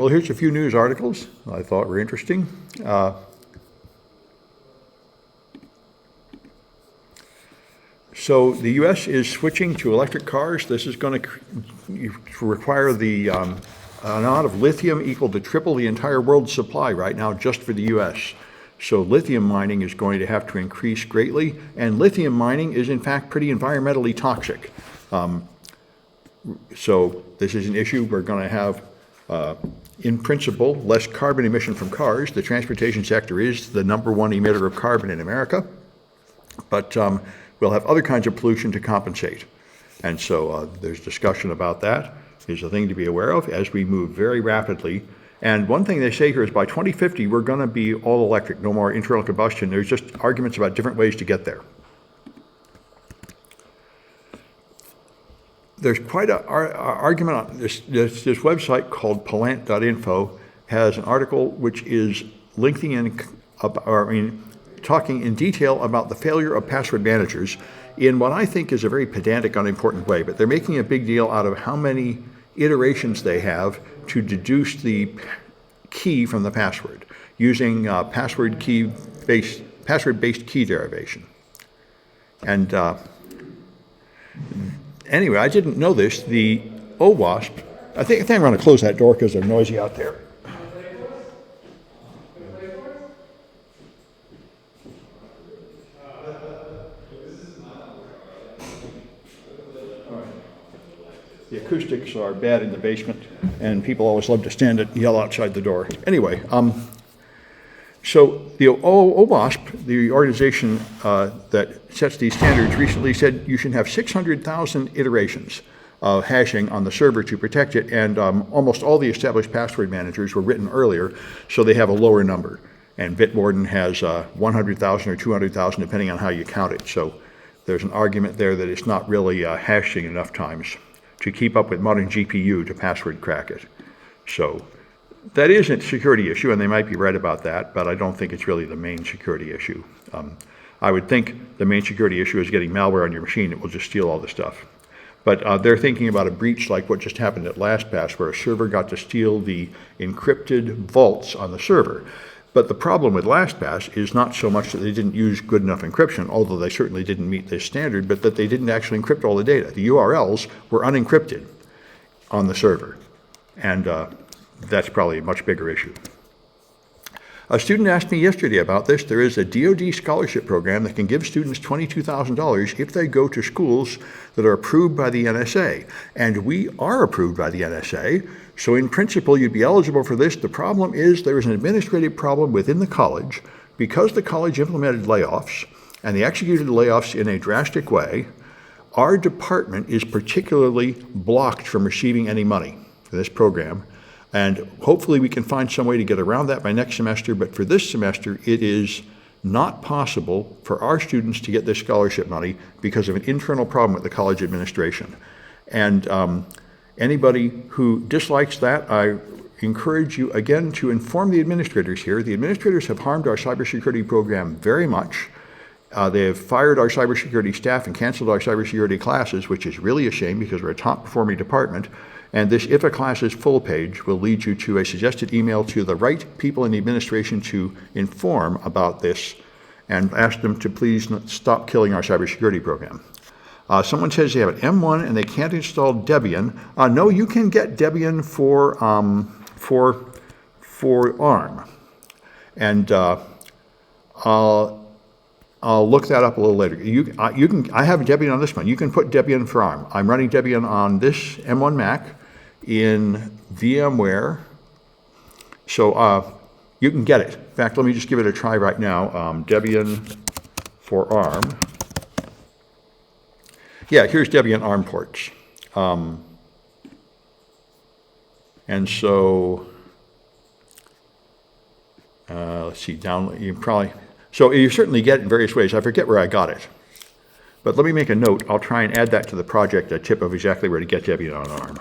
Well, here's a few news articles I thought were interesting. So the U.S. is switching to electric cars. This is going to require the amount of lithium equal to triple the entire world's supply right now just for the U.S. So lithium mining is going to have to increase greatly, and lithium mining is in fact pretty environmentally toxic. So this is an issue we're going to have, in principle, less carbon emission from cars. The transportation sector is the #1 emitter of carbon in America, but we'll have other kinds of pollution to compensate. And so there's discussion about that. Is a thing to be aware of as we move very rapidly. And one thing they say here is by 2050, we're going to be all electric, no more internal combustion. There's just arguments about different ways to get there. There's quite an argument on this website called palant.info has an article which is linking in, talking in detail about the failure of password managers in what I think is a very pedantic, unimportant way, but they're making a big deal out of how many iterations they have to deduce the key from the password using password-based key derivation. And anyway, I didn't know this. The OWASP, I think I'm going to close that door because they're noisy out there. The acoustics are bad in the basement, and people always love to stand and yell outside the door. Anyway, so the OWASP, the organization that sets these standards, recently said you should have 600,000 iterations of hashing on the server to protect it, and almost all the established password managers were written earlier, so they have a lower number. And Bitwarden has 100,000 or 200,000, depending on how you count it. So there's an argument there that it's not really hashing enough times to keep up with modern GPU to password crack it. So that is a security issue, and they might be right about that, but I don't think it's really the main security issue. I would think the main security issue is getting malware on your machine that will just steal all the stuff. But they're thinking about a breach like what just happened at LastPass, where a server got to steal the encrypted vaults on the server. But the problem with LastPass is not so much that they didn't use good enough encryption, although they certainly didn't meet this standard, but that they didn't actually encrypt all the data. The URLs were unencrypted on the server, and that's probably a much bigger issue. A student asked me yesterday about this. There is a DoD scholarship program that can give students $22,000 if they go to schools that are approved by the NSA. And we are approved by the NSA, so in principle you'd be eligible for this. The problem is there is an administrative problem within the college. Because the college implemented layoffs, and they executed the layoffs in a drastic way, our department is particularly blocked from receiving any money for this program. And hopefully we can find some way to get around that by next semester, but for this semester it is not possible for our students to get this scholarship money because of an internal problem with the college administration. And anybody who dislikes that, I encourage you again to inform the administrators here. The administrators have harmed our cybersecurity program very much. They have fired our cybersecurity staff and canceled our cybersecurity classes, which is really a shame because we're a top performing department. And this "if a class is full" page will lead you to a suggested email to the right people in the administration to inform about this and ask them to please stop killing our cybersecurity program. Someone says they have an M1 and they can't install Debian. No, you can get Debian for ARM. And I'll look that up a little later. I have Debian on this one. You can put Debian for ARM. I'm running Debian on this M1 Mac in VMware. So you can get it. In fact, let me just give it a try right now. Debian for ARM. Yeah, here's Debian ARM ports. And so, let's see, download, you probably, so you certainly get it in various ways. I forget where I got it. But let me make a note. I'll try and add that to the project, a tip of exactly where to get Debian on ARM.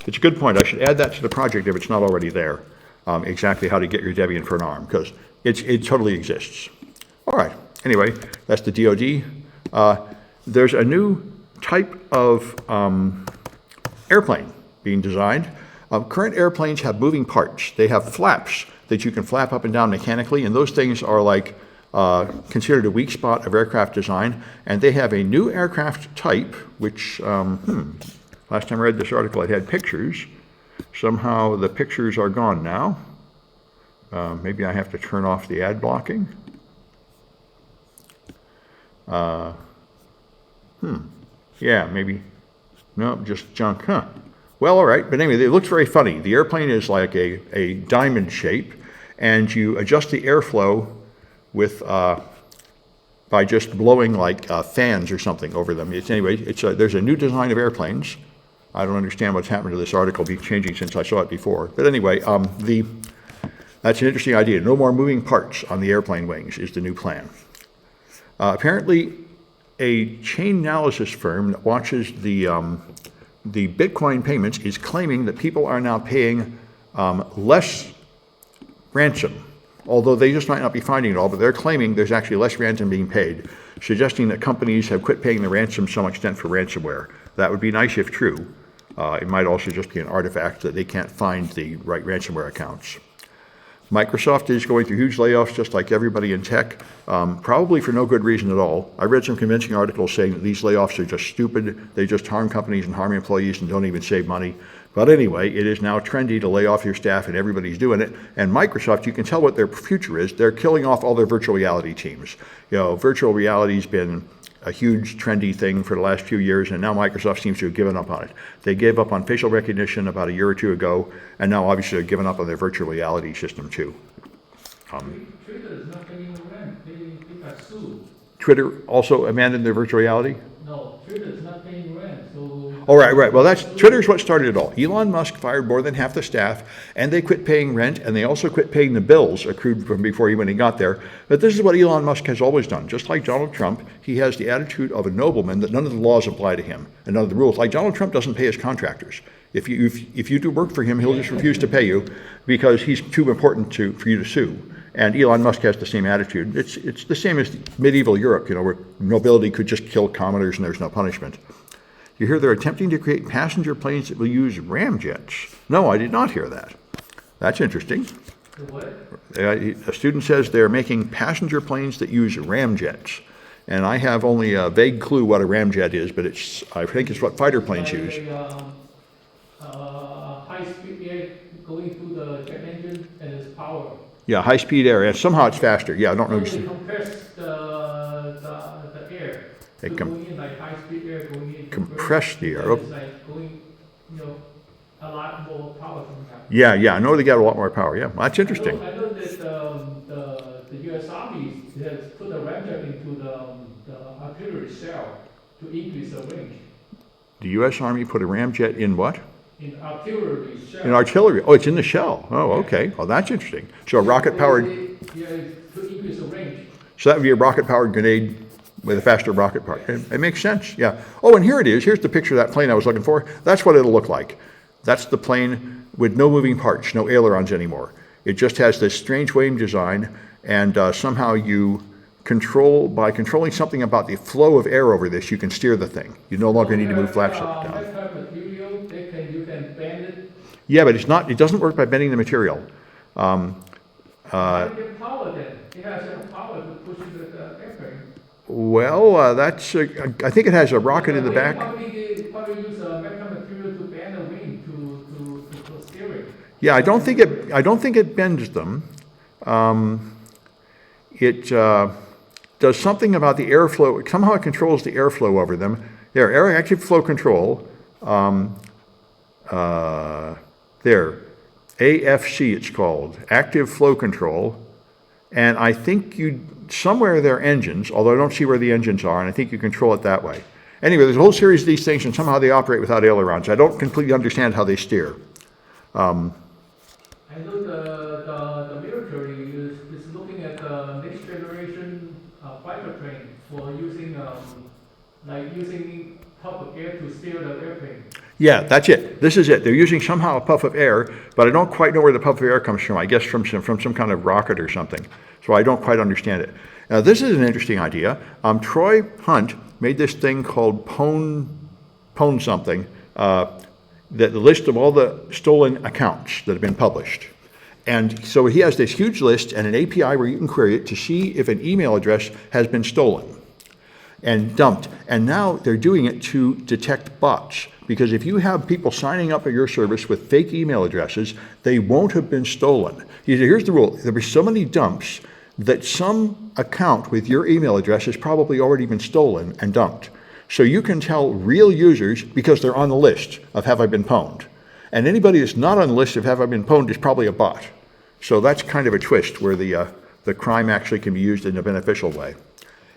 It's a good point. I should add that to the project if it's not already there, exactly how to get your Debian for an ARM, because it totally exists. All right. Anyway, that's the DoD. There's a new type of airplane being designed. Current airplanes have moving parts. They have flaps that you can flap up and down mechanically, and those things are like considered a weak spot of aircraft design. And they have a new aircraft type, which, last time I read this article, it had pictures. Somehow the pictures are gone now. Maybe I have to turn off the ad blocking. Yeah, maybe. No, just junk, huh? Well, all right, but anyway, it looks very funny. The airplane is like a diamond shape, and you adjust the airflow with by just blowing like fans or something over them. There's a new design of airplanes. I don't understand what's happened to this article be changing since I saw it before. But anyway, that's an interesting idea. No more moving parts on the airplane wings is the new plan. Apparently, a chain analysis firm that watches the Bitcoin payments is claiming that people are now paying less ransom, although they just might not be finding it all, but they're claiming there's actually less ransom being paid, suggesting that companies have quit paying the ransom to some extent for ransomware. That would be nice if true. It might also just be an artifact that they can't find the right ransomware accounts. Microsoft is going through huge layoffs just like everybody in tech, probably for no good reason at all. I read some convincing articles saying that these layoffs are just stupid. They just harm companies and harm employees and don't even save money. But anyway, it is now trendy to lay off your staff, and everybody's doing it. And Microsoft, you can tell what their future is. They're killing off all their virtual reality teams. Virtual reality's been a huge trendy thing for the last few years, and now Microsoft seems to have given up on it. They gave up on facial recognition about a year or two ago, and now obviously they're giving up on their virtual reality system too. Twitter is not paying rent. They got sued. Twitter also abandoned their virtual reality? No, Twitter is not paying rent. Oh, right. Well, Twitter's what started it all. Elon Musk fired more than half the staff, and they quit paying rent, and they also quit paying the bills accrued from before when he got there. But this is what Elon Musk has always done. Just like Donald Trump, he has the attitude of a nobleman that none of the laws apply to him, and none of the rules. Like Donald Trump doesn't pay his contractors. If you do work for him, he'll just refuse to pay you because he's too important for you to sue. And Elon Musk has the same attitude. It's the same as medieval Europe, where nobility could just kill commoners and there's no punishment. You hear they're attempting to create passenger planes that will use ramjets. No, I did not hear that. That's interesting. What? A student says they're making passenger planes that use ramjets. And I have only a vague clue what a ramjet is, but I think it's what fighter planes use. High-speed air going through the jet engine and its power. Yeah, high-speed air, and somehow it's faster. Yeah, I don't know. They compress the air. They going in like high-speed air going in. Compress the air. It's like going, a lot more power from that. Yeah, I know they got a lot more power. Yeah, well, that's interesting. I know that the U.S. Army has put a ramjet into the artillery shell to increase the range. The U.S. Army put a ramjet in what? In artillery shell. In artillery. Oh, it's in the shell. Oh, okay. Well, that's interesting. So a rocket-powered... Yeah, to increase the range. So that would be a rocket-powered grenade with a faster rocket power. It makes sense, yeah. Oh, and here it is. Here's the picture of that plane I was looking for. That's what it'll look like. That's the plane with no moving parts, no ailerons anymore. It just has this strange wing design, and somehow by controlling something about the flow of air over this, you can steer the thing. You no longer need to move flaps up and down. That type of material, you can bend it. Yeah, but it doesn't work by bending the material. How do you get power then? It has enough power to push the airplane. Well, I think it has a rocket in the back. Probably use a metal material to bend the wing to steer it. Yeah, I don't think it bends them. It does something about the airflow. Somehow it controls the airflow over them. There, air active flow control. There, AFC it's called, active flow control. And I think somewhere there are engines, although I don't see where the engines are, and I think you control it that way. Anyway, there's a whole series of these things, and somehow they operate without ailerons. I don't completely understand how they steer. I know the military is looking at the next generation fighter plane for using puff of air to steer the airplane. Yeah, that's it. This is it. They're using somehow a puff of air, but I don't quite know where the puff of air comes from. I guess from some kind of rocket or something. So I don't quite understand it. Now, this is an interesting idea. Troy Hunt made this thing called Pone something. the list of all the stolen accounts that have been published. And so he has this huge list and an API where you can query it to see if an email address has been stolen and dumped. And now they're doing it to detect bots. Because if you have people signing up at your service with fake email addresses, they won't have been stolen. Here's the rule. There were so many dumps that some account with your email address has probably already been stolen and dumped. So you can tell real users because they're on the list of have I been pwned. And anybody that's not on the list of have I been pwned is probably a bot. So that's kind of a twist where the crime actually can be used in a beneficial way.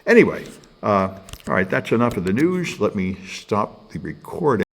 Anyway, all right, that's enough of the news. Let me stop the recording.